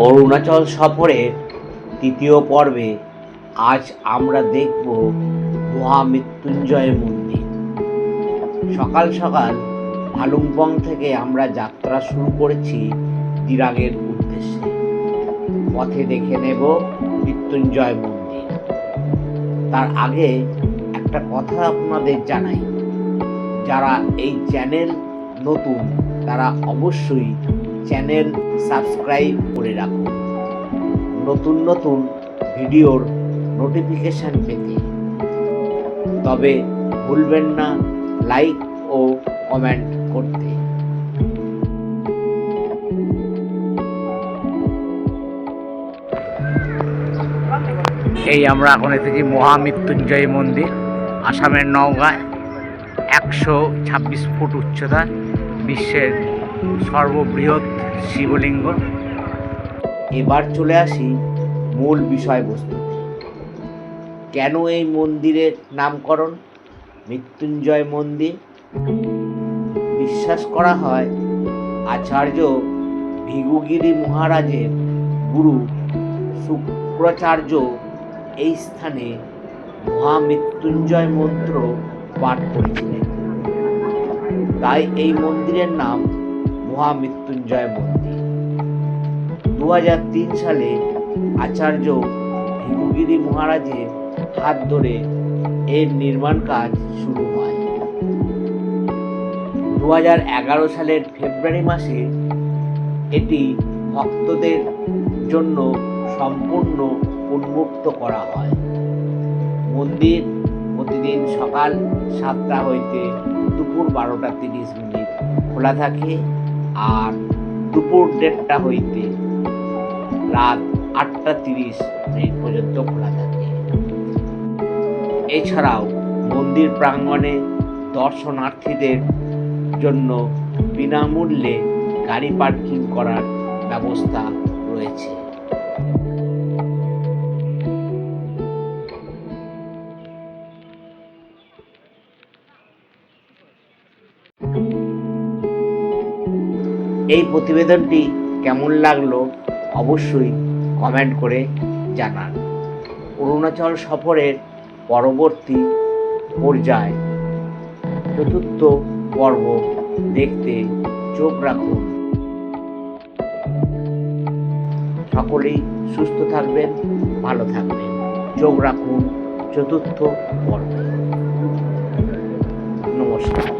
অরুণাচল সফরের তৃতীয় পর্বে আজ আমরা দেখব মহামৃত্যুঞ্জয় মন্দির। সকাল সকাল ভালুকপং থেকে আমরা যাত্রা শুরু করেছি দিরাংয়ের উদ্দেশ্যে। পথে দেখে নেব মৃত্যুঞ্জয় মন্দির। তার আগে একটা কথা আপনাদের জানাই, যারা এই চ্যানেল নতুন তারা অবশ্যই চ্যানেল সাবস্ক্রাইব করে রাখুন নতুন নতুন ভিডিওর নোটিফিকেশান পেতে। তবে ভুলবেন না লাইক ও কমেন্ট করতে। এই আমরা এখন এসেছি মহামৃত্যুঞ্জয় মন্দির, আসামের নওগাঁয়। 126 ফুট উচ্চতা, বিশ্বের সর্ববৃহৎ শিবলিঙ্গ। এবার চলে আসি মূল বিষয়বস্তুতে। কেন এই মন্দিরের নামকরণ মৃত্যুঞ্জয় মন্দির? বিশ্বাস করা হয় আচার্য ভৃগুগিরি মহারাজের গুরু শুক্রাচার্য এই স্থানে মহামৃত্যুঞ্জয় মন্ত্র পাঠ করেছিলেন, তাই এই মন্দিরের নাম মহামৃত্যুঞ্জয় মন্দির। 2003 সালে আচার্য ভৃগুগিরি মহারাজের হাত ধরে এর নির্মাণ কাজ শুরু হয়। 2011 সালের ফেব্রুয়ারি মাসে এটি ভক্তদের জন্য সম্পূর্ণ উন্মুক্ত করা হয়। মন্দির প্রতিদিন সকাল 7টা হইতে দুপুর 12:30 খোলা থাকে, আর দুপুর 1:30 হইতে রাত 8:30 পর্যন্ত খোলা থাকে। এছাড়াও মন্দির প্রাঙ্গণে দর্শনার্থীদের জন্য বিনামূল্যে গাড়ি পার্কিং করার ব্যবস্থা রয়েছে। এই প্রতিবেদনটি কেমন লাগলো অবশ্যই কমেন্ট করে জানান। অরুণাচল সফরের পরবর্তী পর্যায় চতুর্থ পর্ব দেখতে চোখ রাখুন। সকলেই সুস্থ থাকবেন, ভালো থাকবেন। চোখ রাখুন চতুর্থ পর্বে। নমস্কার।